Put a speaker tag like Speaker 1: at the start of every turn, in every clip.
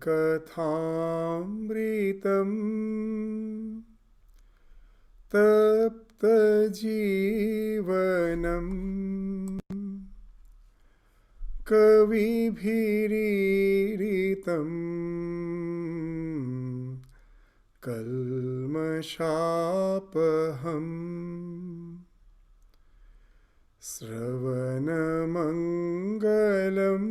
Speaker 1: Kathamritam Tapta Jivanam Kavibhiriritam Kalmashapaham Sravanamangalam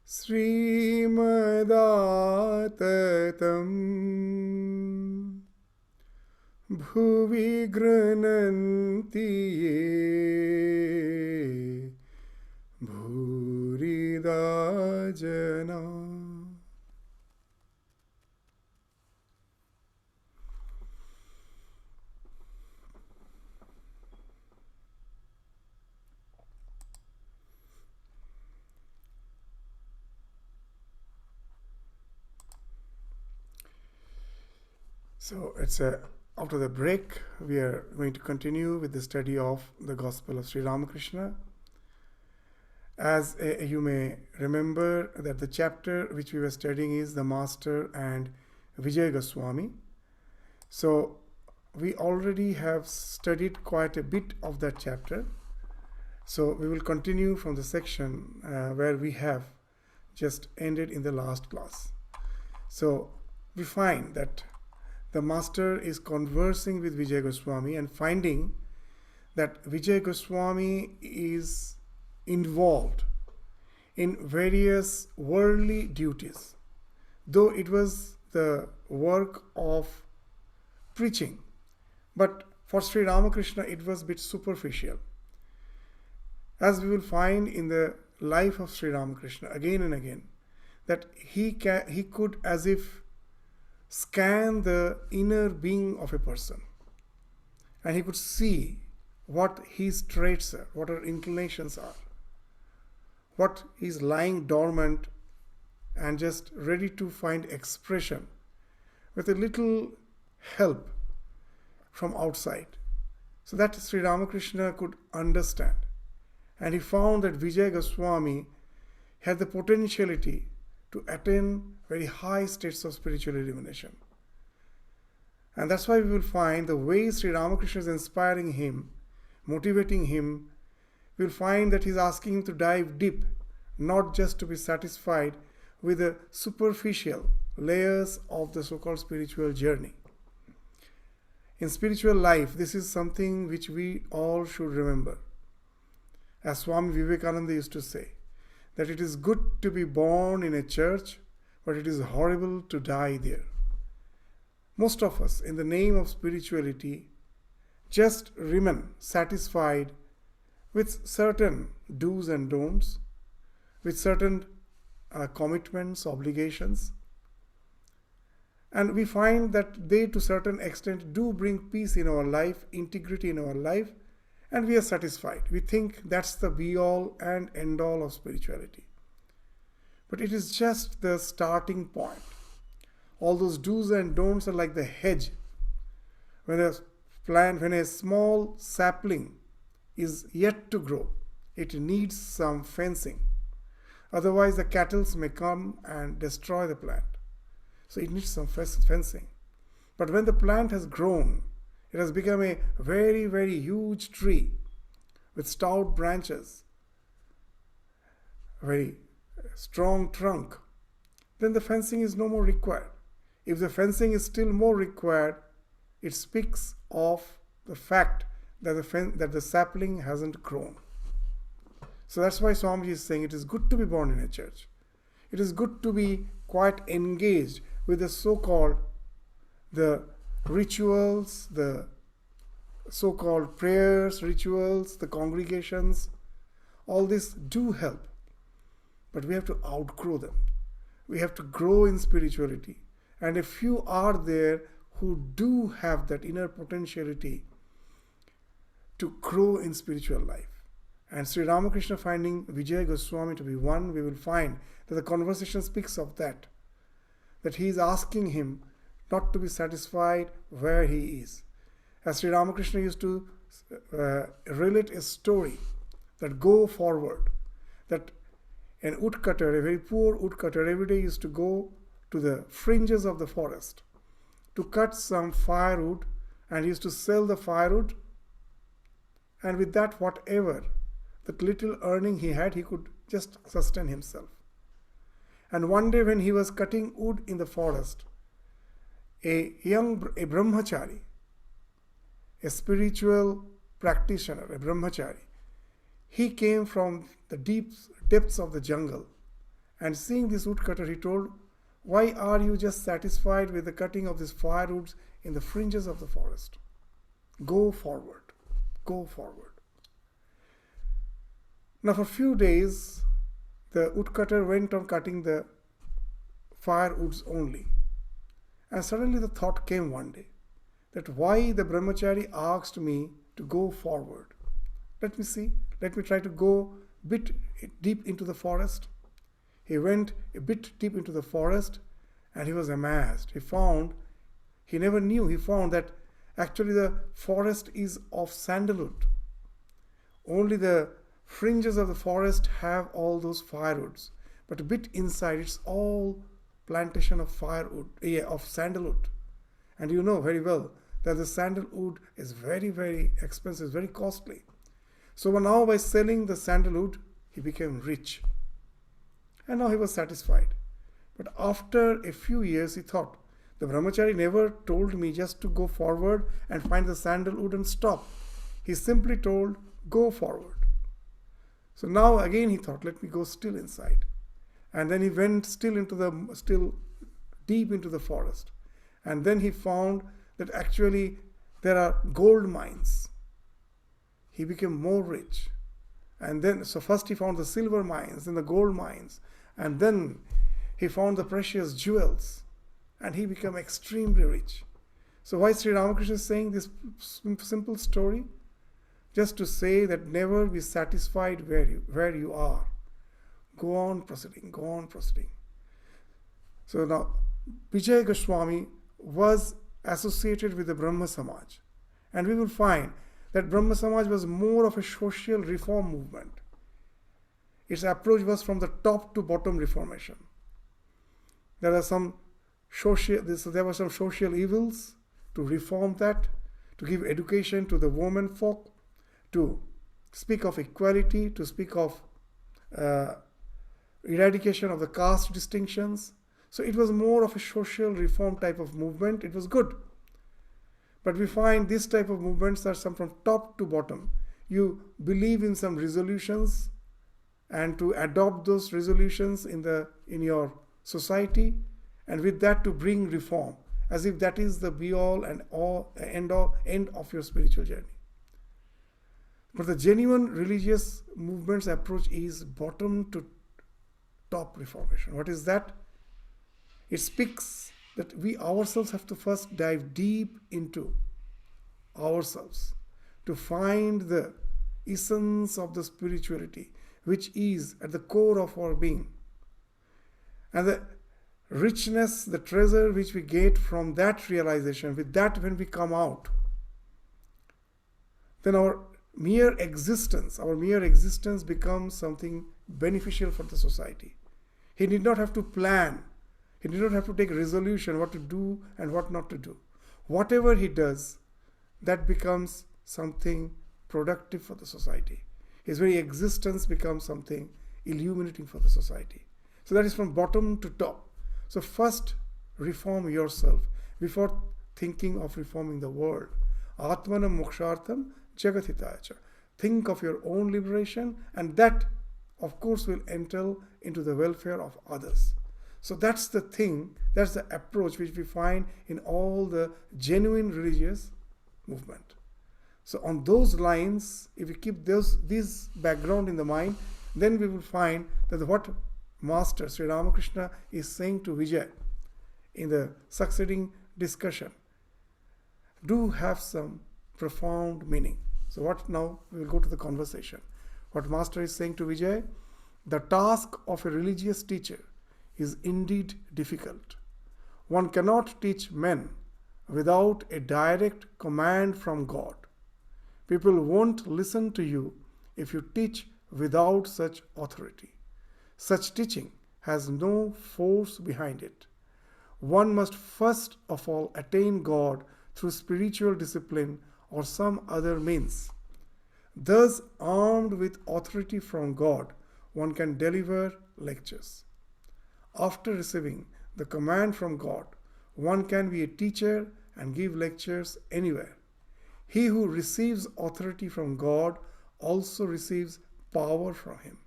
Speaker 1: Srimadaatatam Bhuvi Grananti Ye Bhurida Jana. So after the break, we are going to continue with the study of the Gospel of Sri Ramakrishna. As you may remember that the chapter which we were studying is the Master and Vijay Goswami. So we already have studied quite a bit of that chapter. So we will continue from the section where we have just ended in the last class. So we find that the Master is conversing with Vijay Goswami and finding that Vijay Goswami is involved in various worldly duties, though it was the work of preaching. But for Sri Ramakrishna, it was a bit superficial. As we will find in the life of Sri Ramakrishna again and again, that he could as if scan the inner being of a person, and he could see what his traits are, what our inclinations are, what is lying dormant and just ready to find expression with a little help from outside. So that Sri Ramakrishna could understand. And he found that Vijay Goswami had the potentiality to attain very high states of spiritual illumination. And that's why we will find the way Sri Ramakrishna is inspiring him, motivating him. We will find that he's asking him to dive deep, not just to be satisfied with the superficial layers of the so-called spiritual journey. In spiritual life, this is something which we all should remember. As Swami Vivekananda used to say, that it is good to be born in a church, but it is horrible to die there. Most of us, in the name of spirituality, just remain satisfied with certain do's and don'ts, with certain commitments, obligations. And we find that they, to a certain extent, do bring peace in our life, integrity in our life, and we are satisfied. We think that's the be-all and end-all of spirituality. But it is just the starting point. All those do's and don'ts are like the hedge. When a small sapling is yet to grow, it needs some fencing. Otherwise, the cattle may come and destroy the plant. So it needs some fencing. But when the plant has grown, it has become a very, very huge tree with stout branches, a very strong trunk. Then the fencing is no more required. If the fencing is still more required, it speaks of the fact that the sapling hasn't grown. So that's why Swamiji is saying it is good to be born in a church. It is good to be quite engaged with the so-called the rituals, the so-called prayers, rituals, the congregations. All this do help. But we have to outgrow them. We have to grow in spirituality. And a few are there who do have that inner potentiality to grow in spiritual life. And Sri Ramakrishna, finding Vijay Goswami to be one, we will find that the conversation speaks of that he is asking him not to be satisfied where he is. As Sri Ramakrishna used to relate a story that go forward, that An woodcutter, a very poor woodcutter, every day used to go to the fringes of the forest to cut some firewood, and he used to sell the firewood, and with that, whatever, that little earning he had, he could just sustain himself. And one day when he was cutting wood in the forest, a brahmachari, a spiritual practitioner, a brahmachari, he came from the deep depths of the jungle, and seeing this woodcutter, he told, "Why are you just satisfied with the cutting of these firewoods in the fringes of the forest? Go forward, go forward." Now for a few days, the woodcutter went on cutting the firewoods only. And suddenly the thought came one day that why the brahmachari asked me to go forward. Let me see, let me try to go a bit deep into the forest. He went a bit deep into the forest, and he was amazed. He never knew, he found that actually the forest is of sandalwood. Only the fringes of the forest have all those firewoods, but a bit inside it's all plantation of firewood, of sandalwood. And you know very well that the sandalwood is very, very expensive, very costly. So now by selling the sandalwood, he became rich. And now he was satisfied. But after a few years, he thought, the brahmachari never told me just to go forward and find the sandalwood and stop. He simply told, go forward. So now again he thought, let me go still inside. And then he went still deep into the forest. And then he found that actually there are gold mines. He became more rich. And then, so first he found the silver mines, then the gold mines, and then he found the precious jewels, and he became extremely rich. So why Sri Ramakrishna is saying this simple story? Just to say that never be satisfied where you are. Go on proceeding, go on proceeding. So now, Vijay Goswami was associated with the Brahma Samaj. And we will find that Brahma Samaj was more of a social reform movement. Its approach was from the top to bottom reformation. There were some social evils to reform that, to give education to the women folk, to speak of equality, to speak of eradication of the caste distinctions. So it was more of a social reform type of movement. It was good. But we find this type of movements are some from top to bottom. You believe in some resolutions and to adopt those resolutions in your society, and with that to bring reform, as if that is the be-all and end of your spiritual journey. But the genuine religious movement's approach is bottom to top reformation. What is that? It speaks that we ourselves have to first dive deep into ourselves to find the essence of the spirituality, which is at the core of our being. And the richness, the treasure which we get from that realization, with that when we come out, then our mere existence becomes something beneficial for the society. He did not have to plan. He did not have to take resolution what to do and what not to do. Whatever he does, that becomes something productive for the society. His very existence becomes something illuminating for the society. So that is from bottom to top. So first reform yourself before thinking of reforming the world. Atmanam mokshartham jagatitacha. Think of your own liberation, and that of course will enter into the welfare of others. So that's the thing, that's the approach which we find in all the genuine religious movement. So on those lines, if we keep this background in the mind, then we will find that what Master Sri Ramakrishna is saying to Vijay in the succeeding discussion do have some profound meaning. So what now? We will go to the conversation. What Master is saying to Vijay, the task of a religious teacher is indeed difficult. One cannot teach men without a direct command from God. People won't listen to you if you teach without such authority. Such teaching has no force behind it. One must first of all attain God through spiritual discipline or some other means. Thus, armed with authority from God, one can deliver lectures. After receiving the command from God, one can be a teacher and give lectures anywhere. He who receives authority from God also receives power from Him.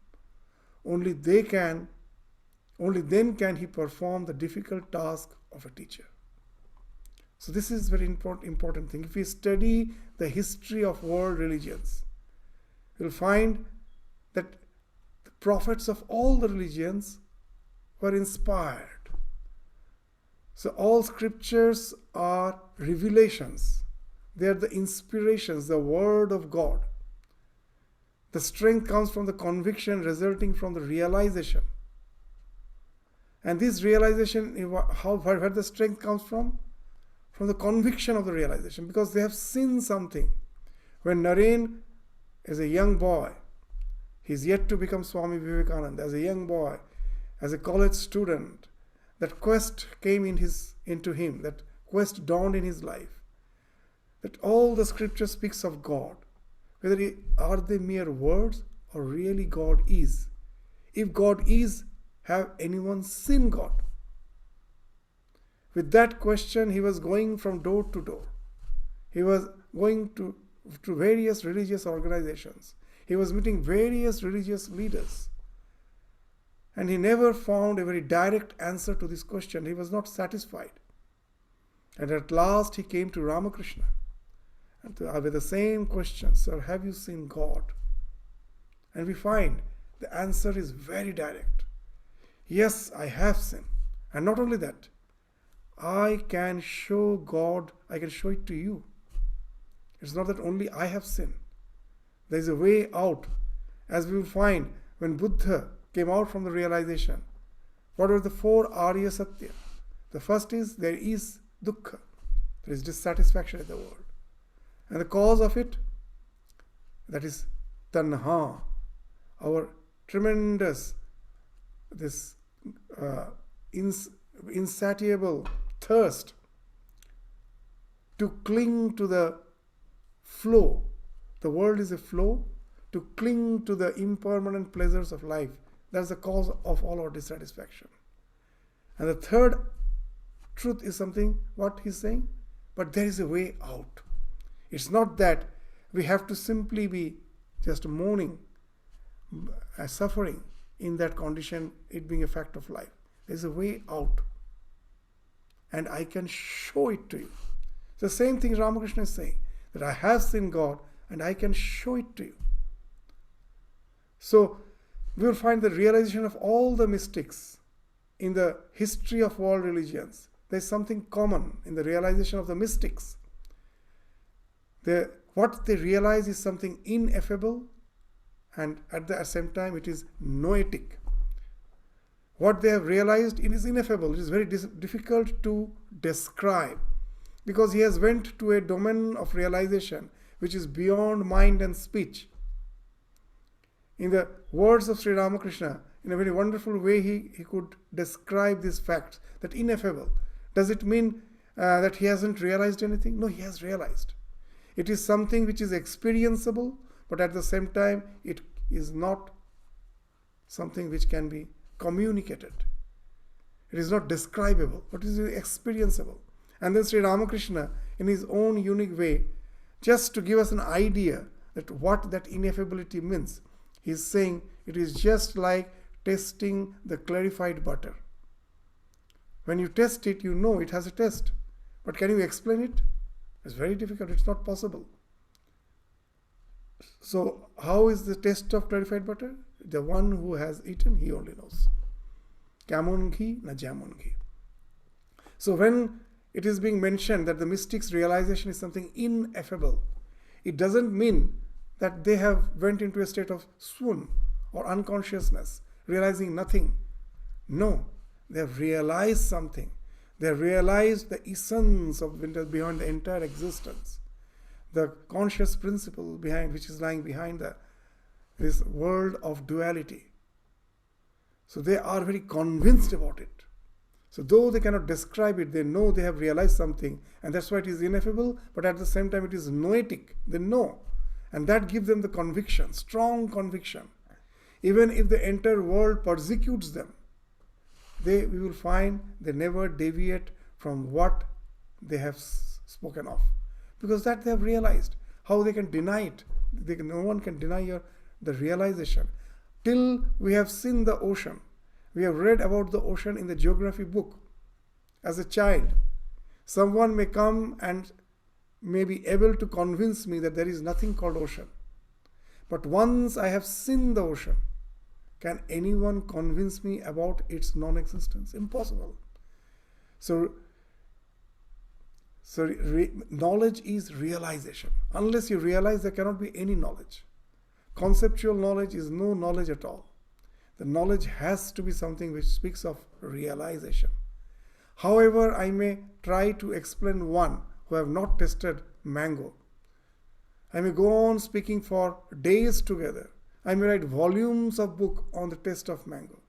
Speaker 1: Only then can he perform the difficult task of a teacher. So this is very important thing. If we study the history of world religions, you'll find that the prophets of all the religions were inspired. So all scriptures are revelations. They are the inspirations, the word of God. The strength comes from the conviction resulting from the realization. And this realization, where the strength comes from? From the conviction of the realization, because they have seen something. When Naren is a young boy, he's yet to become Swami Vivekananda. As a young boy, as a college student, that quest came into him, that quest dawned in his life. That all the scripture speaks of God. Whether are they mere words or really God is. If God is, have anyone seen God? With that question, he was going from door to door. He was going to various religious organizations. He was meeting various religious leaders. And he never found a very direct answer to this question. He was not satisfied. And at last he came to Ramakrishna. And with the same question, sir, have you seen God? And we find the answer is very direct. Yes, I have seen. And not only that, I can show God, I can show it to you. It's not that only I have seen. There is a way out. As we will find, when Buddha came out from the realization, what are the 4 Arya Satya? The first is, there is dukkha. There is dissatisfaction in the world. And the cause of it, that is tanha, our tremendous, this insatiable thirst to cling to the flow. The world is a flow. To cling to the impermanent pleasures of life. That's the cause of all our dissatisfaction. And the third truth is something, what he's saying? But there is a way out. It's not that we have to simply be just mourning, suffering in that condition, it being a fact of life. There's a way out. And I can show it to you. It's the same thing Ramakrishna is saying, that I have seen God and I can show it to you. So we will find the realization of all the mystics in the history of world religions. There's something common in the realization of the mystics. What they realize is something ineffable, and at the same time it is noetic. What they have realized is ineffable. It is very difficult to describe, because he has went to a domain of realization which is beyond mind and speech. In the words of Sri Ramakrishna, in a very wonderful way, he could describe this fact, that ineffable. Does it mean that he hasn't realized anything? No, he has realized. It is something which is experienceable, but at the same time, it is not something which can be communicated. It is not describable, but it is experienceable. And then Sri Ramakrishna, in his own unique way, just to give us an idea that what that ineffability means, he is saying it is just like testing the clarified butter. When you test it, you know it has a test. But can you explain it? It's very difficult. It's not possible. So how is the test of clarified butter? The one who has eaten, he only knows. Kamon ghee na jamon ghee. So when it is being mentioned that the mystic's realization is something ineffable, it doesn't mean that they have went into a state of swoon or unconsciousness, realizing nothing. No, they have realized something. They have realized the essence of beyond the entire existence, the conscious principle behind which is lying behind this world of duality. So they are very convinced about it. So though they cannot describe it, they know they have realized something, and that's why it is ineffable, but at the same time it is noetic. They know. And that gives them the conviction, strong conviction. Even if the entire world persecutes them, we will find they never deviate from what they have spoken of. Because that they have realized. How they can deny it? No one can deny the realization. Till we have seen the ocean. We have read about the ocean in the geography book as a child. Someone may come and may be able to convince me that there is nothing called ocean. But once I have seen the ocean, can anyone convince me about its non-existence? Impossible. So knowledge is realization. Unless you realize, there cannot be any knowledge. Conceptual knowledge is no knowledge at all. The knowledge has to be something which speaks of realization. However, I may try to explain one who have not tasted mango. I may go on speaking for days together. I may write volumes of book on the taste of mango.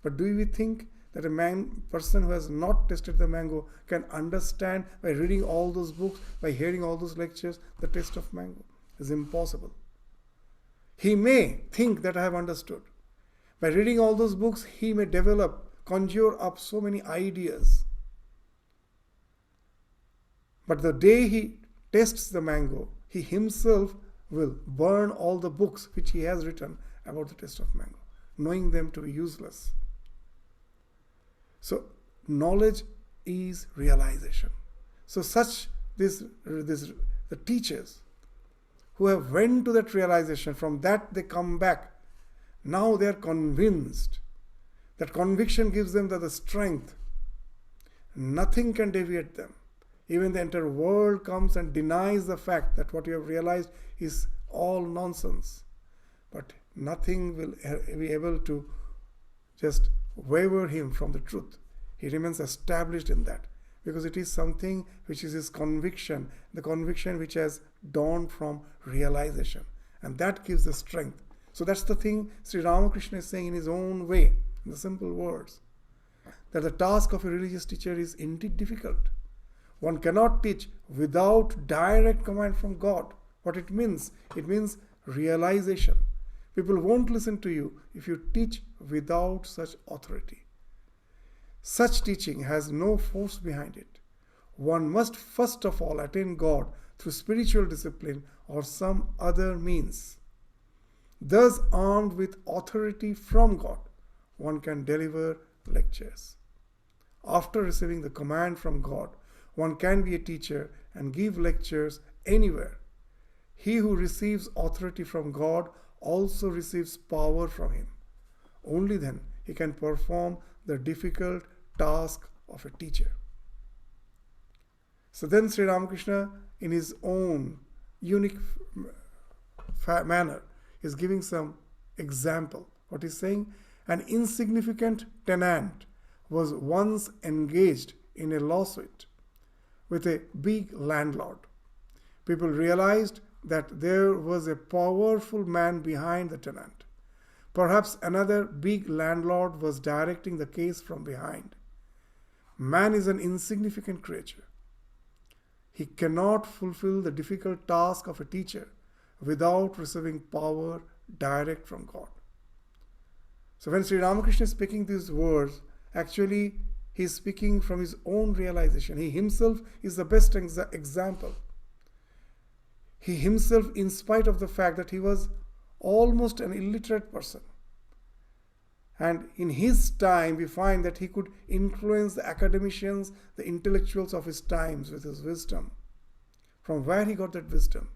Speaker 1: But do we think that a person who has not tasted the mango can understand by reading all those books, by hearing all those lectures, the taste of mango? It's impossible. He may think that I have understood. By reading all those books, he may conjure up so many ideas. But the day he tastes the mango, he himself will burn all the books which he has written about the taste of mango, knowing them to be useless. So knowledge is realization. So the teachers who have went to that realization, from that they come back. Now they are convinced. That conviction gives them the strength. Nothing can deviate them. Even the entire world comes and denies the fact that what you have realized is all nonsense. But nothing will be able to just waver him from the truth. He remains established in that. Because it is something which is his conviction. The conviction which has dawned from realization. And that gives the strength. So that's the thing Sri Ramakrishna is saying in his own way, in the simple words. That the task of a religious teacher is indeed difficult. One cannot teach without direct command from God. What it means realization. People won't listen to you if you teach without such authority. Such teaching has no force behind it. One must first of all attain God through spiritual discipline or some other means. Thus, armed with authority from God, one can deliver lectures. After receiving the command from God, one can be a teacher and give lectures anywhere. He who receives authority from God also receives power from Him. Only then he can perform the difficult task of a teacher. So then Sri Ramakrishna, in his own unique manner, is giving some example. What he's saying, an insignificant tenant was once engaged in a lawsuit with a big landlord. People realized that there was a powerful man behind the tenant. Perhaps another big landlord was directing the case from behind. Man is an insignificant creature. He cannot fulfill the difficult task of a teacher without receiving power direct from God. So when Sri Ramakrishna is speaking these words, actually he is speaking from his own realization. He himself is the best example. He himself, in spite of the fact that he was almost an illiterate person, and in his time we find that he could influence the academicians, the intellectuals of his times with his wisdom. From where he got that wisdom?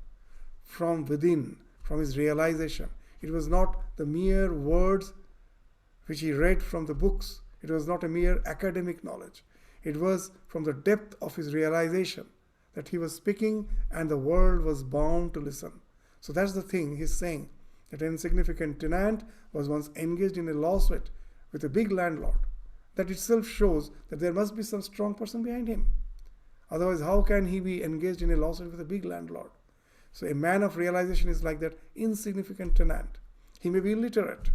Speaker 1: From within, from his realization. It was not the mere words which he read from the books. It was not a mere academic knowledge. It was from the depth of his realization that he was speaking and the world was bound to listen. So that's the thing he's saying, that an insignificant tenant was once engaged in a lawsuit with a big landlord. That itself shows that there must be some strong person behind him. Otherwise, how can he be engaged in a lawsuit with a big landlord? So a man of realization is like that insignificant tenant. He may be illiterate,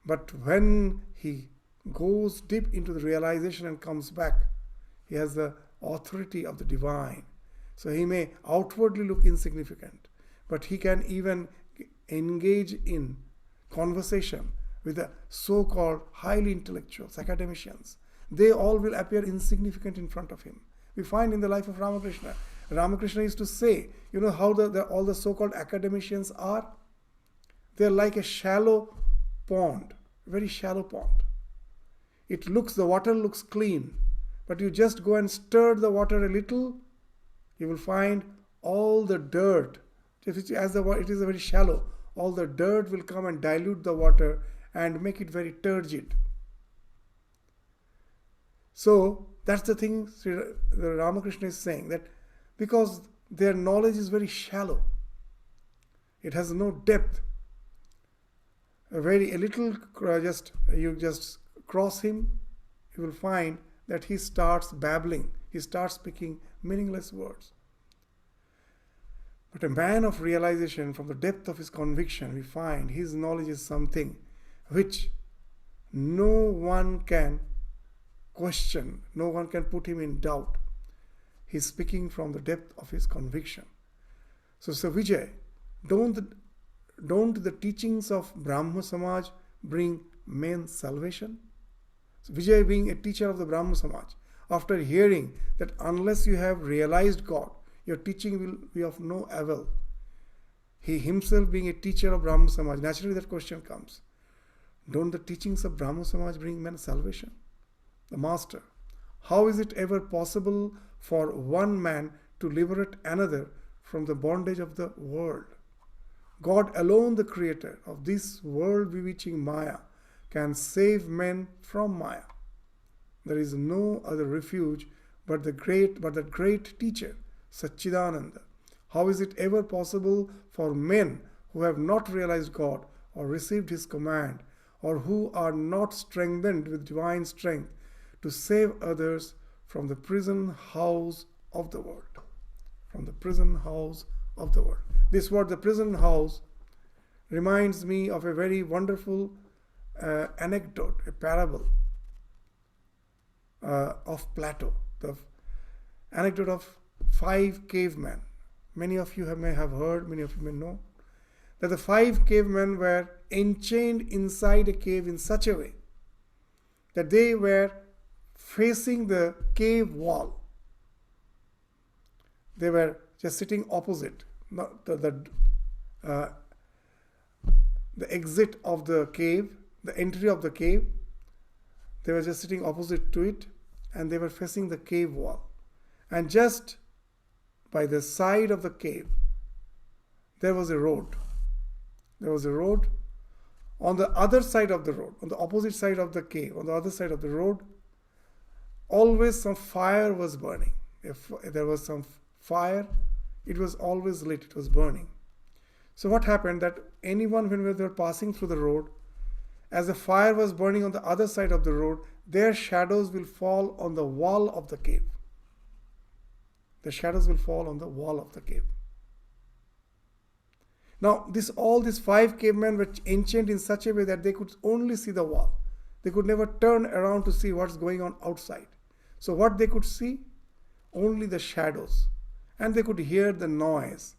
Speaker 1: But when he goes deep into the realization and comes back, he has the authority of the divine. So he may outwardly look insignificant, but he can even engage in conversation with the so-called highly intellectuals, academicians. They all will appear insignificant in front of him. We find in the life of Ramakrishna. Ramakrishna used to say, you know how all the so-called academicians are? They're like a shallow pond, very shallow pond. The water looks clean, but you just go and stir the water a little, you will find all the dirt. It is very shallow. All the dirt will come and dilute the water and make it very turgid. So that's the thing Ramakrishna is saying, that because their knowledge is very shallow, it has no depth. You just cross him, you will find that he starts babbling, he starts speaking meaningless words. But a man of realization, from the depth of his conviction, we find his knowledge is something which no one can question, no one can put him in doubt. He's speaking from the depth of his conviction. So Vijay, don't the teachings of Brahma Samaj bring men's salvation? So Vijay, being a teacher of the Brahma Samaj, after hearing that unless you have realized God, your teaching will be of no avail. He himself being a teacher of Brahma Samaj, naturally that question comes. Don't the teachings of Brahma Samaj bring men salvation? The Master, how is it ever possible for one man to liberate another from the bondage of the world? God alone, the creator of this world bewitching Maya, can save men from Maya. There is no other refuge but that great teacher, Satchidananda. How is it ever possible for men who have not realized God or received his command, or who are not strengthened with divine strength, to save others from the prison house of the world? From the prison house of the world. This word, the prison house, reminds me of a very wonderful anecdote, a parable of Plato. The anecdote of 5 cavemen. Many of you may have heard, many of you may know, that the 5 cavemen were enchained inside a cave in such a way that they were facing the cave wall. They were just sitting opposite the exit of the cave, the entry of the cave. They were just sitting opposite to it, and they were facing the cave wall. And just by the side of the cave, there was a road. There was a road. On the other side of the road, on the opposite side of the cave, on the other side of the road, always some fire was burning. If there was some fire, it was always lit, it was burning. So what happened, that anyone, when they were passing through the road, as the fire was burning on the other side of the road, their shadows will fall on the wall of the cave. The shadows will fall on the wall of the cave. Now, all these 5 cavemen were enchained in such a way that they could only see the wall. They could never turn around to see what's going on outside. So what they could see? Only the shadows. And they could hear the noise.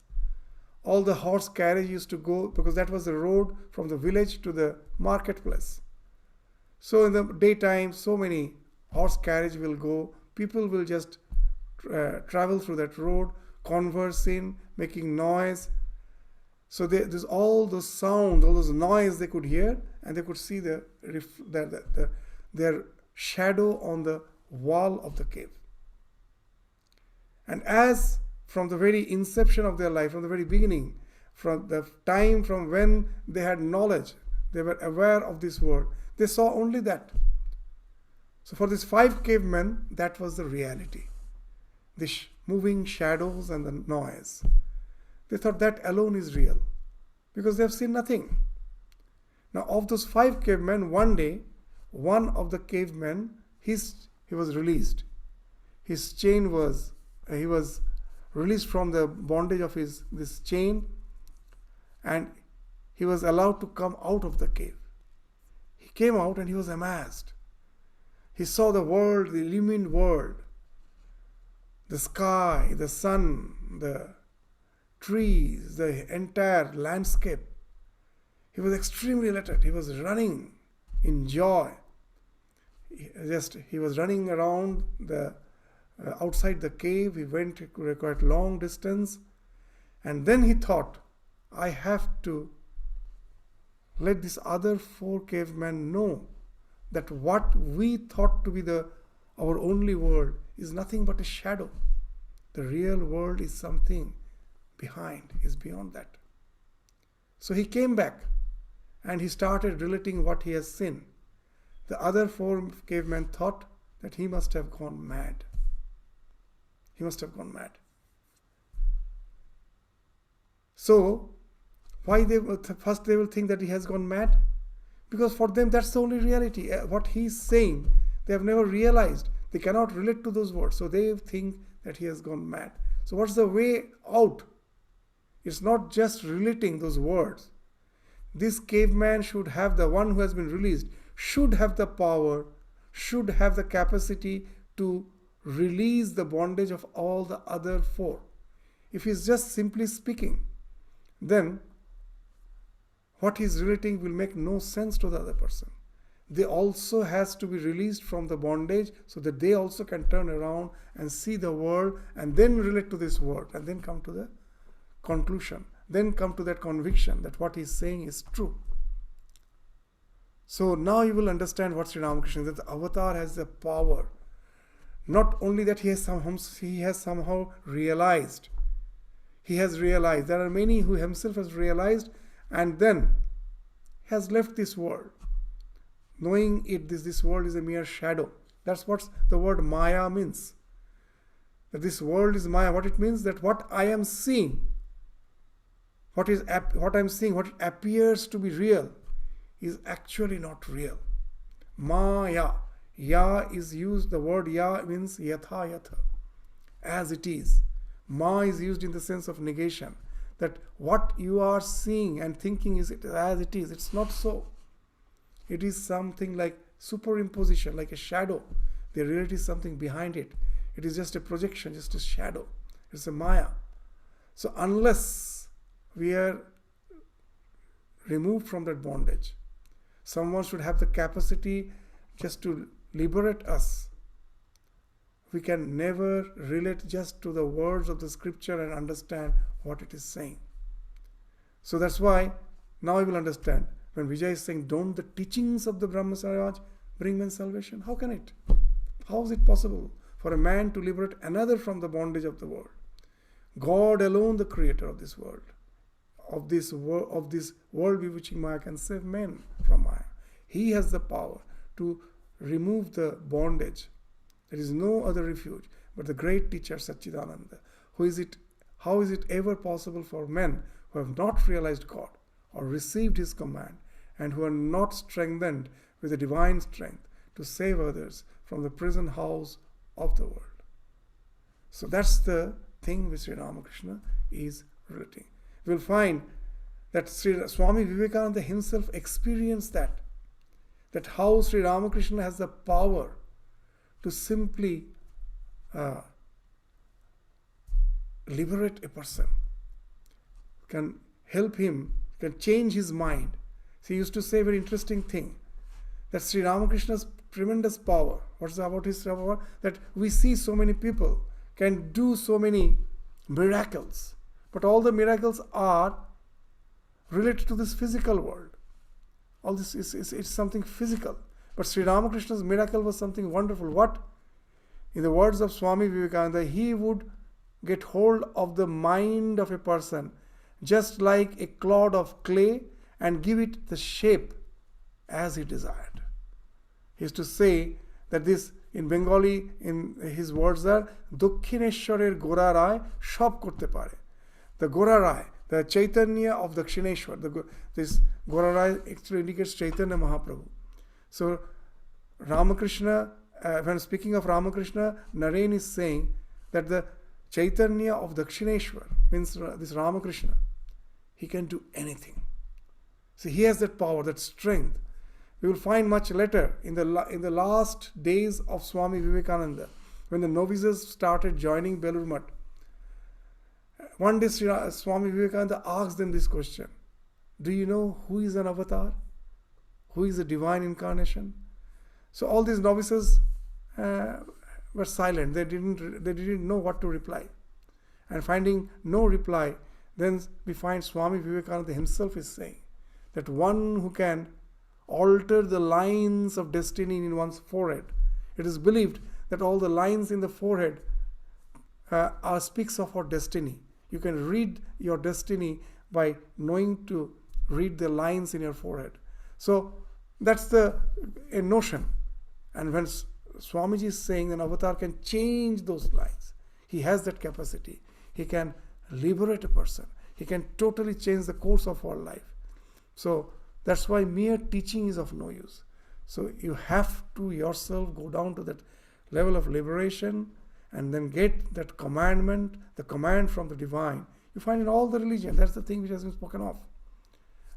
Speaker 1: All the horse carriage used to go, because that was the road from the village to the marketplace. So in the daytime, so many horse carriage will go. People will just travel through that road, conversing, making noise. So there's all those sounds, all those noise they could hear, and they could see their shadow on the wall of the cave. And as from the very inception of their life, from the very beginning, from the time from when they had knowledge, they were aware of this world, they saw only that. So for these 5 cavemen, that was the reality. The moving shadows and the noise. They thought that alone is real, because they have seen nothing. Now, of those 5 cavemen, one day, one of the cavemen, he was released. His chain was, he was released from the bondage of this chain, and he was allowed to come out of the cave. he came out and he was amazed. He saw the world, the illumined world, the sky, the sun, the trees, the entire landscape. He was extremely elated. He was running in joy. He was running around the outside the cave. He went quite long distance, and then he thought, I have to let this other 4 cavemen know that what we thought to be our only world is nothing but a shadow. The real world is something behind, is beyond that. So he came back and he started relating what he has seen. The other 4 cavemen thought that he must have gone mad. He must have gone mad. So, why first they will think that he has gone mad? Because for them that's the only reality. What he is saying, they have never realized. They cannot relate to those words. So they think that he has gone mad. So what's the way out? It's not just relating those words. This caveman should have, the one who has been released, should have the power, should have the capacity to release the bondage of all the other 4. If he's just simply speaking, then what he's relating will make no sense to the other person. They also has to be released from the bondage so that they also can turn around and see the world and then relate to this world and then come to the conclusion, then come to that conviction that what he's saying is true. So now you will understand what Sri Ramakrishna, that the avatar has the power. Not only that he has somehow realized. He has realized. There are many who himself has realized and then has left this world, knowing this world is a mere shadow. That's what the word Maya means. That this world is Maya. What it means, that what I am seeing, what I'm seeing, what appears to be real, is actually not real. Maya. Ya is used, the word Ya means yatha yatha, as it is. Ma is used in the sense of negation, that what you are seeing and thinking is as it is. It's not so. It is something like superimposition, like a shadow. The reality is something behind it. It is just a projection, just a shadow. It's a Maya. So unless we are removed from that bondage, someone should have the capacity just to liberate us. We can never relate just to the words of the scripture and understand what it is saying. So that's why now I will understand. When Vijay is saying, don't the teachings of the Brahma Samaj bring men salvation? How can it? How is it possible for a man to liberate another from the bondage of the world? God alone, the creator of this world, of this world bewitching Maya, can save men from Maya. He has the power to remove the bondage. There is no other refuge but the great teacher Satchidananda. How is it ever possible for men who have not realized God or received His command and who are not strengthened with the divine strength to save others from the prison house of the world? So that's the thing which Sri Ramakrishna is relating. We'll find that Swami Vivekananda himself experienced that how Sri Ramakrishna has the power to simply liberate a person, can help him, can change his mind. So he used to say a very interesting thing, that Sri Ramakrishna's tremendous power, what's about his power? That we see so many people can do so many miracles, but all the miracles are related to this physical world. All this is something physical. But Sri Ramakrishna's miracle was something wonderful. What? In the words of Swami Vivekananda, he would get hold of the mind of a person just like a clod of clay and give it the shape as he desired. He used to say that this, in Bengali, in his words are, Dakshineshwarer Gora Rai Shop Korte Pare. The Gora Rai, the Chaitanya of Dakshineshwar, this Gora Rai actually indicates Chaitanya Mahaprabhu. So Ramakrishna, when speaking of Ramakrishna, Naren is saying that the Chaitanya of Dakshineshwar means this Ramakrishna. He can do anything. So he has that power, that strength. We will find much later in the last days of Swami Vivekananda, when the novices started joining Belur Math. One day Swami Vivekananda asked them this question: do you know who is an avatar? Who is a divine incarnation? So all these novices were silent. They didn't know what to reply. And finding no reply, then we find Swami Vivekananda himself is saying that one who can alter the lines of destiny in one's forehead. It is believed that all the lines in the forehead speaks of our destiny. You can read your destiny by knowing to read the lines in your forehead. So that's a notion. And when Swamiji is saying an avatar can change those lines, he has that capacity. He can liberate a person. He can totally change the course of our life. So that's why mere teaching is of no use. So you have to yourself go down to that level of liberation and then get that commandment, the command from the divine. You find in all the religion, that's the thing which has been spoken of.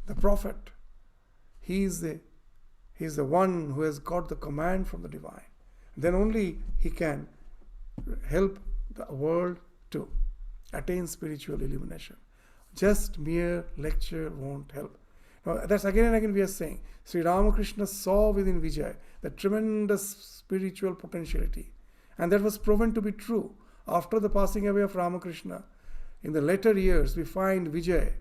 Speaker 1: The prophet, he is the one who has got the command from the divine. Then only he can help the world to attain spiritual illumination. Just mere lecture won't help. Now, that's again and again we are saying, Sri Ramakrishna saw within Vijay the tremendous spiritual potentiality. And that was proven to be true. After the passing away of Ramakrishna, in the later years, we find Vijay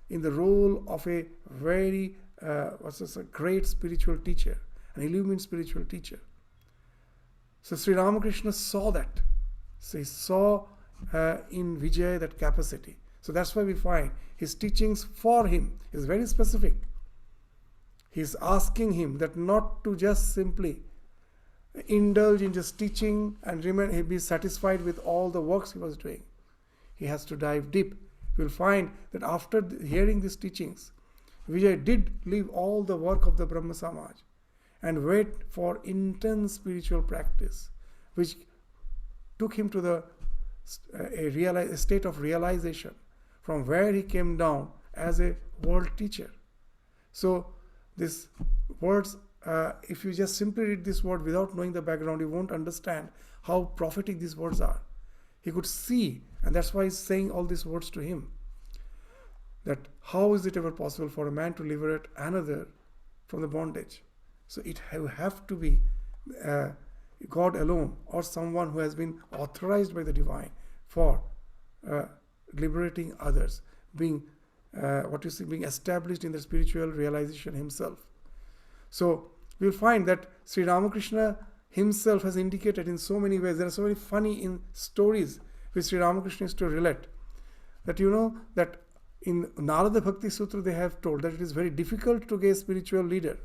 Speaker 1: in the role of a very a great spiritual teacher, an illumined spiritual teacher. So Sri Ramakrishna saw that. So he saw in Vijay that capacity. So that's why we find his teachings for him is very specific. He's asking him that not to just simply indulge in just teaching and be satisfied with all the works he was doing. He has to dive deep. We'll find that after hearing these teachings, Vijay did leave all the work of the Brahma Samaj and wait for intense spiritual practice, which took him to a state of realization, from where he came down as a world teacher. So these words, if you just simply read this word without knowing the background, you won't understand how prophetic these words are. He could see, and that's why he's saying all these words to him, that how is it ever possible for a man to liberate another from the bondage? So it have to be God alone, or someone who has been authorized by the divine for liberating others, being being established in the spiritual realization himself. So we'll find that Sri Ramakrishna himself has indicated in so many ways. There are so many funny stories which Sri Ramakrishna used to relate, that you know that in Narada Bhakti Sutra they have told that it is very difficult to get a spiritual leader,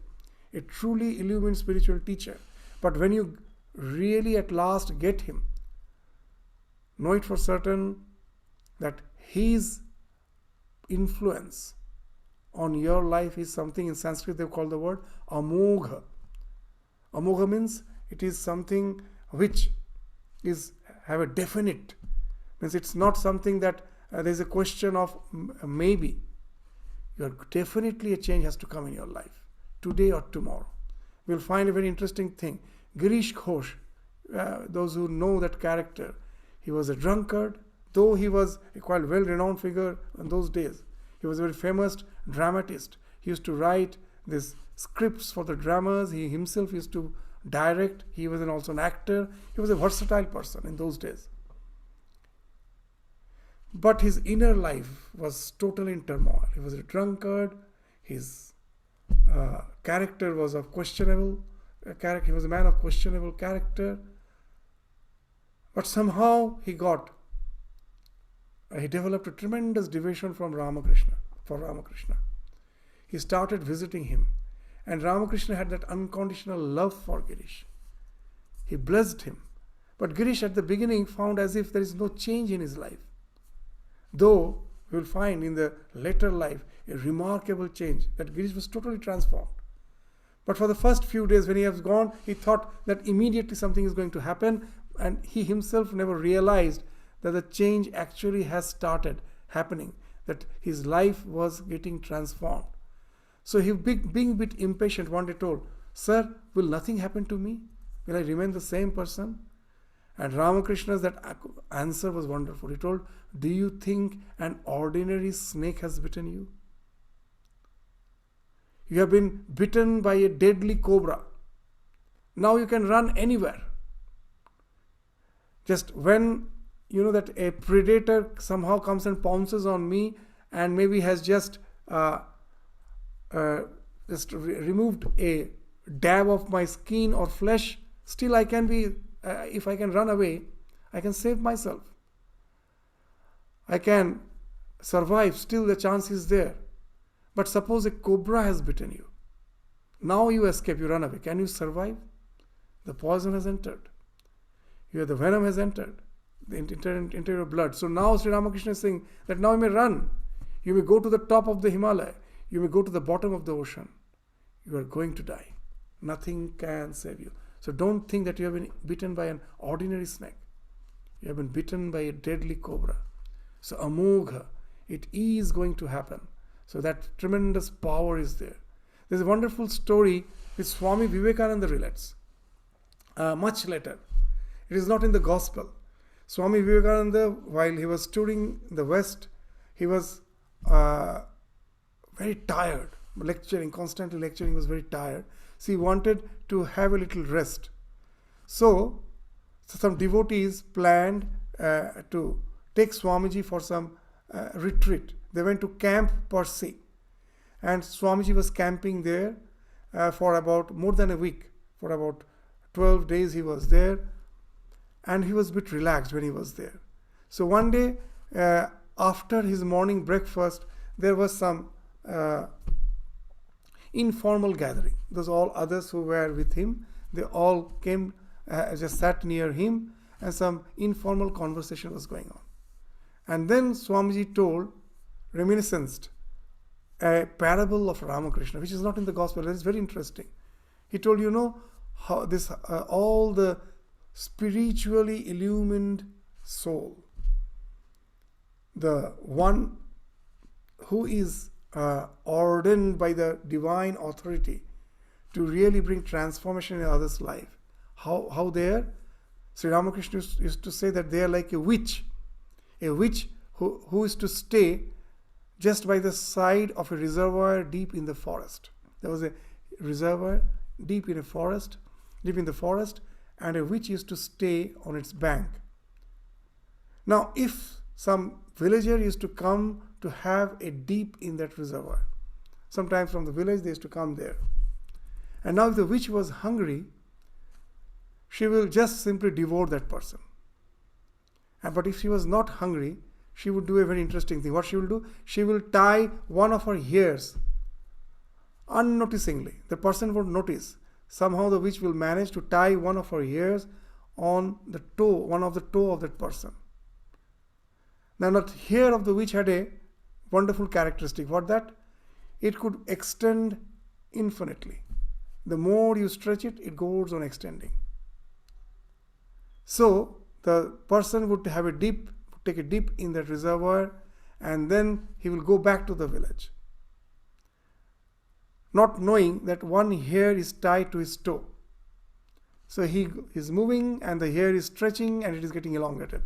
Speaker 1: a truly illumined spiritual teacher. But when you really at last get him, know it for certain that his influence on your life is something, in Sanskrit they call the word amogha. Amogha means it is something which have a definite, means it's not something that there's a question of maybe. Definitely a change has to come in your life, today or tomorrow. We'll find a very interesting thing. Girish Ghosh, those who know that character, he was a drunkard, though he was a quite well-renowned figure in those days. He was a very famous dramatist. He used to write these scripts for the dramas. He himself used to direct. He was also an actor. He was a versatile person in those days. But his inner life was totally in turmoil. He was a drunkard. His character was of questionable character. He was a man of questionable character. But somehow he developed a tremendous devotion for Ramakrishna. He started visiting him. And Ramakrishna had that unconditional love for Girish. He blessed him. But Girish at the beginning found as if there is no change in his life. Though we will find in the later life a remarkable change, that Girish was totally transformed. But for the first few days when he was gone, he thought that immediately something is going to happen, and he himself never realized that the change actually has started happening, that his life was getting transformed. So he, being a bit impatient, one day told, "Sir, will nothing happen to me? Will I remain the same person?" And Ramakrishna's that answer was wonderful. He told, "Do you think an ordinary snake has bitten you? You have been bitten by a deadly cobra. Now you can run anywhere. Just when you know that a predator somehow comes and pounces on me and maybe has just removed a dab of my skin or flesh, still I can be, if I can run away, I can save myself. I can survive, still the chance is there. But suppose a cobra has bitten you. Now you escape, you run away. Can you survive? The poison has entered. The venom has entered. Into your blood. So now Sri Ramakrishna is saying that now you may run. You may go to the top of the Himalaya. You may go to the bottom of the ocean. You are going to die. Nothing can save you. So don't think that you have been bitten by an ordinary snake. You have been bitten by a deadly cobra. So amogha, it is going to happen. So that tremendous power is there. There's a wonderful story which Swami Vivekananda relates. Much later. It is not in the gospel. Swami Vivekananda, while he was touring the West, he was very tired. Constantly lecturing, was very tired. So he wanted to have a little rest. So some devotees planned to take Swamiji for some retreat. They went to Camp Percy. And Swamiji was camping there for about more than a week. For about 12 days he was there. And he was a bit relaxed when he was there. So one day, after his morning breakfast, there was some informal gathering. Those all others who were with him, they all came, just sat near him, and some informal conversation was going on. And then Swamiji told, reminisced, a parable of Ramakrishna, which is not in the gospel. It is very interesting. He told, how this all the spiritually illumined soul, the one who is ordained by the divine authority to really bring transformation in others' life. How they are? Sri Ramakrishna used to say that they are like a witch who is to stay just by the side of a reservoir deep in the forest. There was a reservoir deep in the forest, and a witch used to stay on its bank. Now, if some villager used to come to have a dip in that reservoir, sometimes from the village they used to come there. And now if the witch was hungry, she will just simply devour that person. But if she was not hungry, she would do a very interesting thing. What she will do? She will tie one of her hairs unnoticingly. The person won't notice. Somehow the witch will manage to tie one of her hairs on the toe, one of the toe of that person. Now that hair of the witch had a wonderful characteristic. What that? It could extend infinitely. The more you stretch it, it goes on extending. So the person would have a dip, take a dip in that reservoir, and then he will go back to the village, not knowing that one hair is tied to his toe. So he is moving and the hair is stretching and it is getting elongated.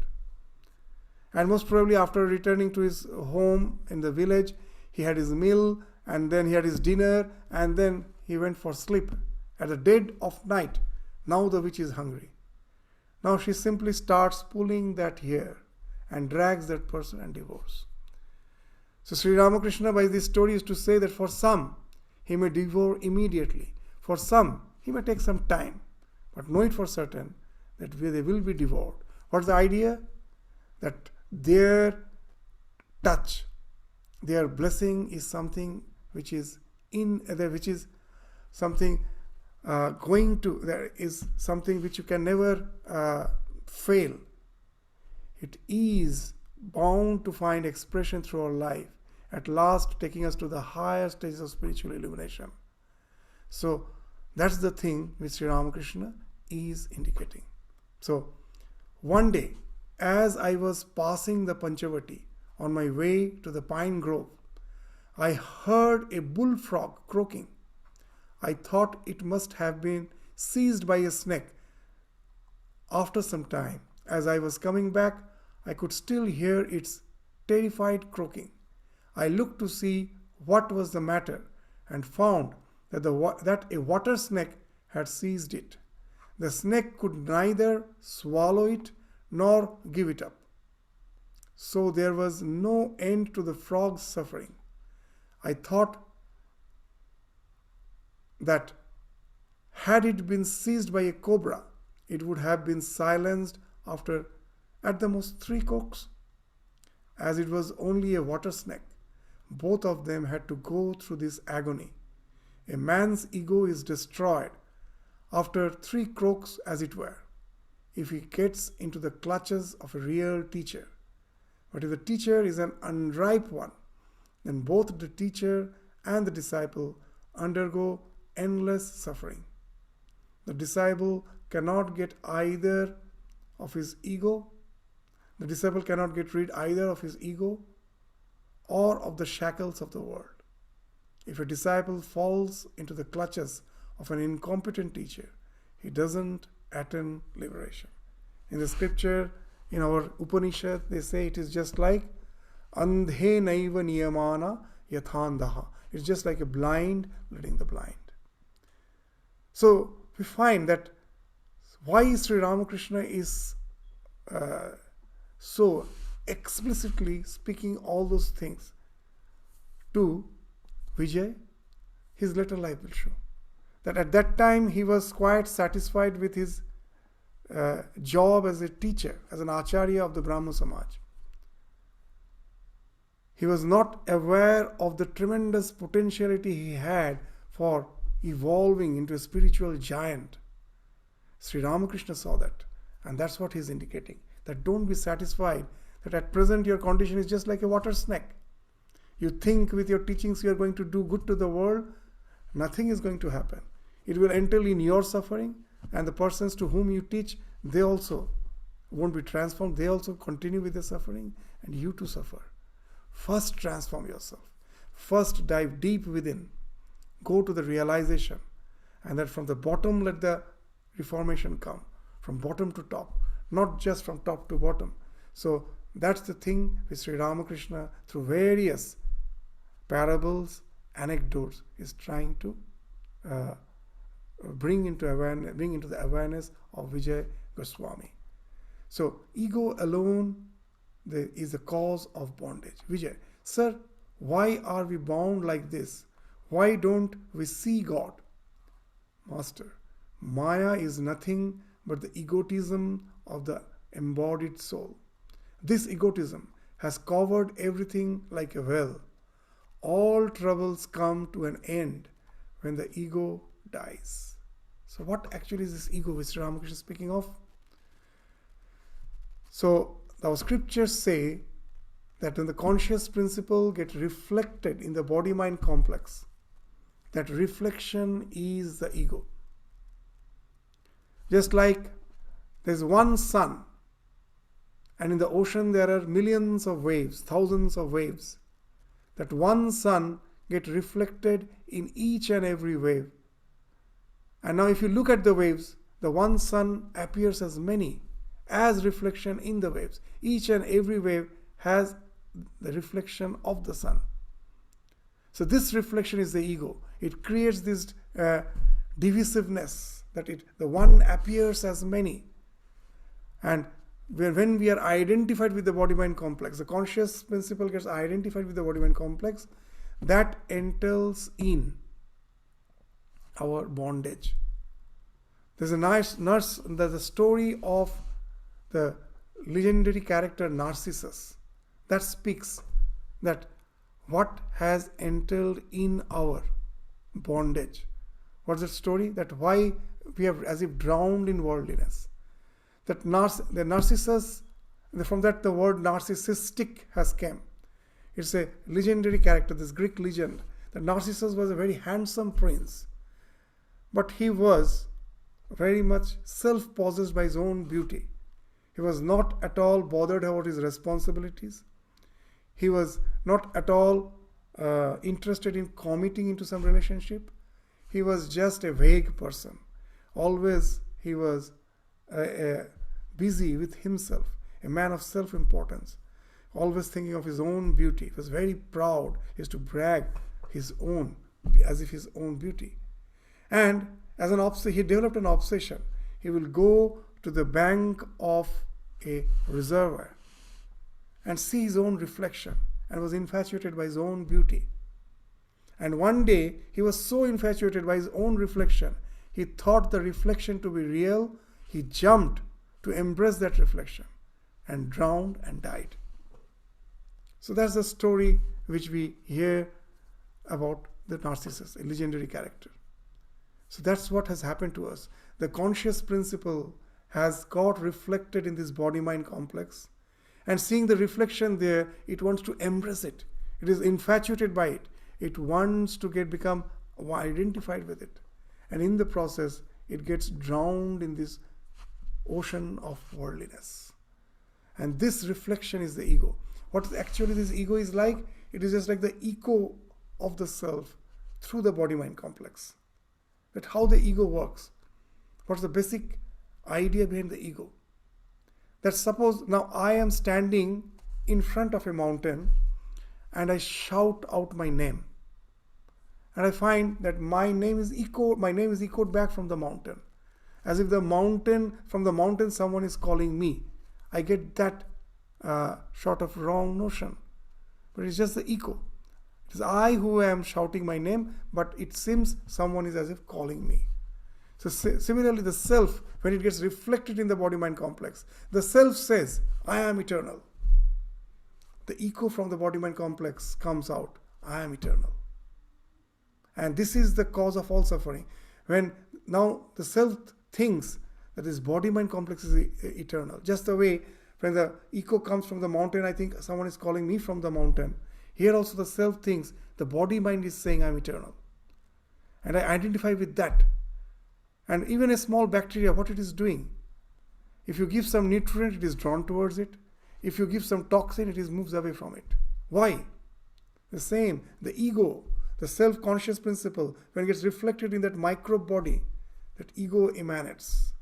Speaker 1: And most probably after returning to his home in the village, he had his meal and then he had his dinner and then he went for sleep. At the dead of night, now the witch is hungry. Now she simply starts pulling that hair and drags that person and devours. So Sri Ramakrishna by this story is to say that for some, he may devour immediately. For some, he may take some time. But know it for certain that they will be devoured. What's the idea? That their touch, their blessing is something which is something there is something which you can never fail. It is bound to find expression through our life, at last taking us to the higher stages of spiritual illumination. So that's the thing which Sri Ramakrishna is indicating. So one day, as I was passing the Panchavati on my way to the pine grove, I heard a bullfrog croaking. I thought it must have been seized by a snake. After some time, as I was coming back, I could still hear its terrified croaking. I looked to see what was the matter and found that a water snake had seized it. The snake could neither swallow it nor give it up. So there was no end to the frog's suffering. I thought that had it been seized by a cobra, it would have been silenced after at the most 3 croaks. As it was only a water snake, both of them had to go through this agony. A man's ego is destroyed after 3 croaks, as it were, if he gets into the clutches of a real teacher. But if the teacher is an unripe one, then both the teacher and the disciple undergo endless suffering. The disciple cannot get either of his ego. The disciple cannot get rid either of his ego or of the shackles of the world. If a disciple falls into the clutches of an incompetent teacher, he doesn't attain liberation. In the scripture, in our Upanishad, they say it is just like andhe naiva niyamana yathandaha. It's just like a blind leading the blind. So we find that why Sri Ramakrishna is so explicitly speaking all those things to Vijay, his later life will show. That at that time he was quite satisfied with his job as a teacher, as an acharya of the Brahmo Samaj. He was not aware of the tremendous potentiality he had for evolving into a spiritual giant. Sri Ramakrishna saw that, and that's what he's indicating. That don't be satisfied that at present your condition is just like a water snake. You think with your teachings you are going to do good to the world. Nothing is going to happen. It will entail in your suffering, and the persons to whom you teach, they also won't be transformed. They also continue with the suffering, and you too suffer. First transform yourself. First dive deep within. Go to the realization, and that from the bottom let the reformation come. From bottom to top, not just from top to bottom. So that's the thing with Sri Ramakrishna, through various parables, anecdotes, is trying to bring into the awareness of Vijay Goswami. So ego alone is the cause of bondage. Vijay, sir, why are we bound like this? Why don't we see God? Master, Maya is nothing but the egotism of the embodied soul. This egotism has covered everything like a well. All troubles come to an end when the ego dies. So what actually is this ego which Sri Ramakrishna is speaking of? So our scriptures say that when the conscious principle gets reflected in the body-mind complex, that reflection is the ego. Just like there's one sun, and in the ocean there are millions of waves, thousands of waves. That one sun gets reflected in each and every wave. And now if you look at the waves, the one sun appears as many, as reflection in the waves. Each and every wave has the reflection of the sun. So this reflection is the ego. It creates this divisiveness, that the one appears as many. And when we are identified with the body-mind complex, the conscious principle gets identified with the body-mind complex, that entails in our bondage. There's a story of the legendary character Narcissus that speaks that what has entailed in our bondage. What's the story? That why we have as if drowned in worldliness. That the Narcissus, from that the word narcissistic has come. It's a legendary character, this Greek legend. That Narcissus was a very handsome prince, but he was very much self-possessed by his own beauty. He was not at all bothered about his responsibilities. He was not at all interested in committing into some relationship. He was just a vague person. Always he was busy with himself, a man of self-importance, always thinking of his own beauty. He was very proud. He used to brag his own, as if his own beauty. And as he developed an obsession. He will go to the bank of a reservoir and see his own reflection, and was infatuated by his own beauty. And one day he was so infatuated by his own reflection, he thought the reflection to be real. He jumped to embrace that reflection and drowned and died. So that's the story which we hear about the Narcissus, a legendary character. So that's what has happened to us. The conscious principle has got reflected in this body-mind complex, and seeing the reflection there, it wants to embrace it. It is infatuated by it. It wants to become identified with it. And in the process, it gets drowned in this ocean of worldliness. And this reflection is the ego. What actually this ego is like? It is just like the echo of the self through the body-mind complex. That how the ego works. What's the basic idea behind the ego? That suppose now I am standing in front of a mountain and I shout out my name. And I find that my name is echoed back from the mountain. As if from the mountain someone is calling me. I get that sort of wrong notion. But it's just the echo. It is I who am shouting my name, but it seems someone is as if calling me. So similarly, the self, when it gets reflected in the body-mind complex, the self says, I am eternal. The echo from the body-mind complex comes out, I am eternal. And this is the cause of all suffering. When now the self thinks that this body-mind complex is eternal. Just the way when the echo comes from the mountain, I think someone is calling me from the mountain. Here also the self thinks the body-mind is saying I am eternal. And I identify with that. And even a small bacteria, what it is doing? If you give some nutrient, it is drawn towards it. If you give some toxin, it moves away from it. Why? The same, the ego, the self-conscious principle, when it gets reflected in that microbe body, that ego emanates.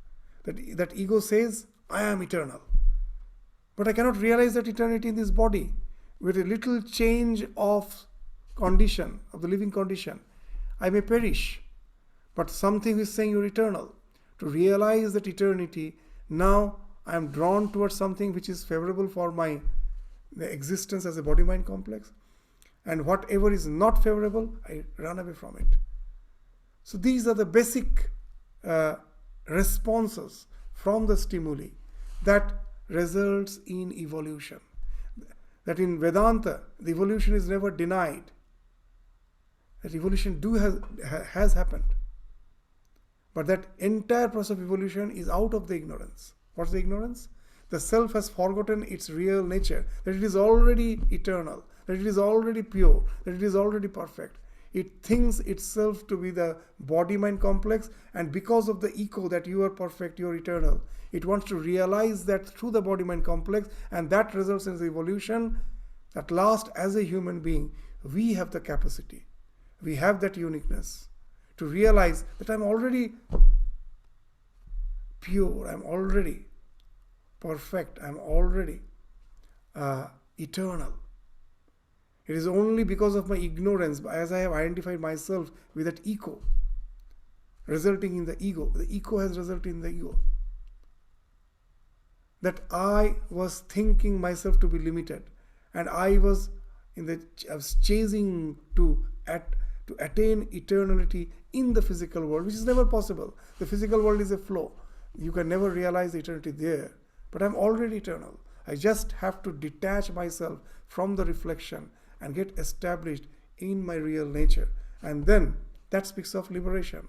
Speaker 1: That ego says, I am eternal. But I cannot realize that eternity in this body. With a little change of condition, of the living condition, I may perish. But something is saying you're eternal. To realize that eternity, now I am drawn towards something which is favorable for my existence as a body-mind complex. And whatever is not favorable, I run away from it. So these are the basic responses from the stimuli that results in evolution. That in Vedanta, the evolution is never denied. That evolution has happened. But that entire process of evolution is out of the ignorance. What's the ignorance? The self has forgotten its real nature, that it is already eternal, that it is already pure, that it is already perfect. It thinks itself to be the body-mind complex, and because of the ego that you are perfect, you are eternal, it wants to realize that through the body-mind complex, and that results in the evolution. At last, as a human being, we have the capacity, we have that uniqueness to realize that I'm already pure, I'm already perfect, I'm already eternal. It is only because of my ignorance, as I have identified myself with that ego, resulting in the ego. The ego has resulted in the ego. That I was thinking myself to be limited, and I was chasing to attain eternity in the physical world, which is never possible. The physical world is a flow. You can never realize eternity there. But I'm already eternal. I just have to detach myself from the reflection and get established in my real nature. And then that speaks of liberation.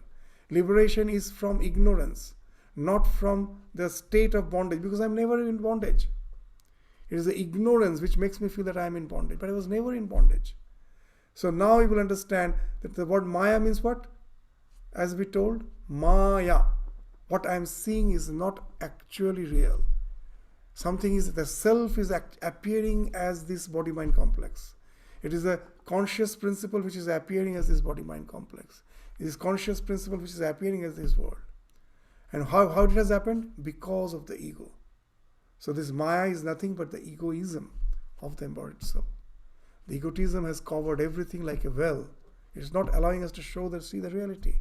Speaker 1: Liberation is from ignorance, not from the state of bondage, because I'm never in bondage. It is the ignorance which makes me feel that I'm in bondage, but I was never in bondage. So now you will understand that the word Maya means what? As we told, Maya. What I am seeing is not actually real. Something is, the self is appearing as this body-mind complex. It is a conscious principle which is appearing as this body-mind complex. It is conscious principle which is appearing as this world. And how it has happened? Because of the ego. So this Maya is nothing but the egoism of the embodied soul. The egotism has covered everything like a well. It is not allowing us to see the reality.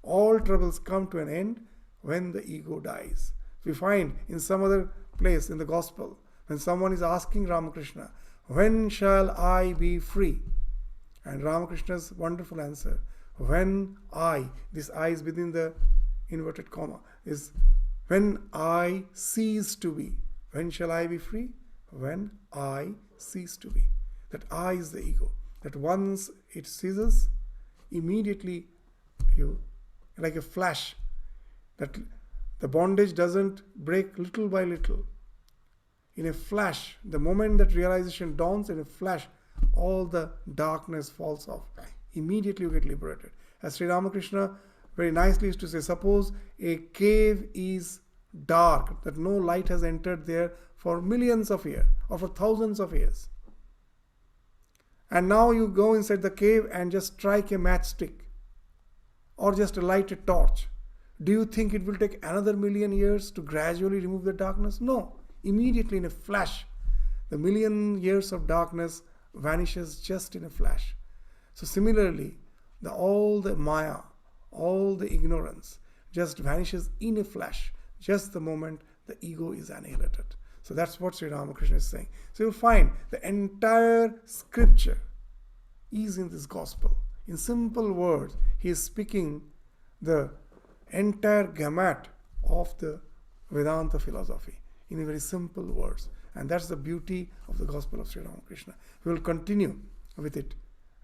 Speaker 1: All troubles come to an end when the ego dies. We find in some other place in the gospel, when someone is asking Ramakrishna, when shall I be free? And Ramakrishna's wonderful answer, when I, this I is within the inverted comma, is when I cease to be. When shall I be free? When I cease to be. That I is the ego. That once it ceases, immediately you, like a flash, that the bondage doesn't break little by little. In a flash, the moment that realization dawns, in a flash, all the darkness falls off. Immediately you get liberated. As Sri Ramakrishna very nicely used to say, suppose a cave is dark, that no light has entered there for millions of years or for thousands of years. And now you go inside the cave and just strike a matchstick or just light a torch. Do you think it will take another million years to gradually remove the darkness? No. Immediately in a flash, the million years of darkness vanishes just in a flash. So similarly, all the Maya, all the ignorance just vanishes in a flash, just the moment the ego is annihilated. So that's what Sri Ramakrishna is saying. So you'll find the entire scripture is in this gospel. In simple words, he is speaking the entire gamut of the Vedanta philosophy in very simple words. And that's the beauty of the gospel of Sri Ramakrishna. We will continue with it,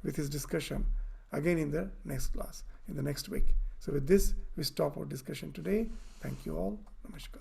Speaker 1: with his discussion again in the next class, in the next week. So with this, we stop our discussion today. Thank you all. Namaskar.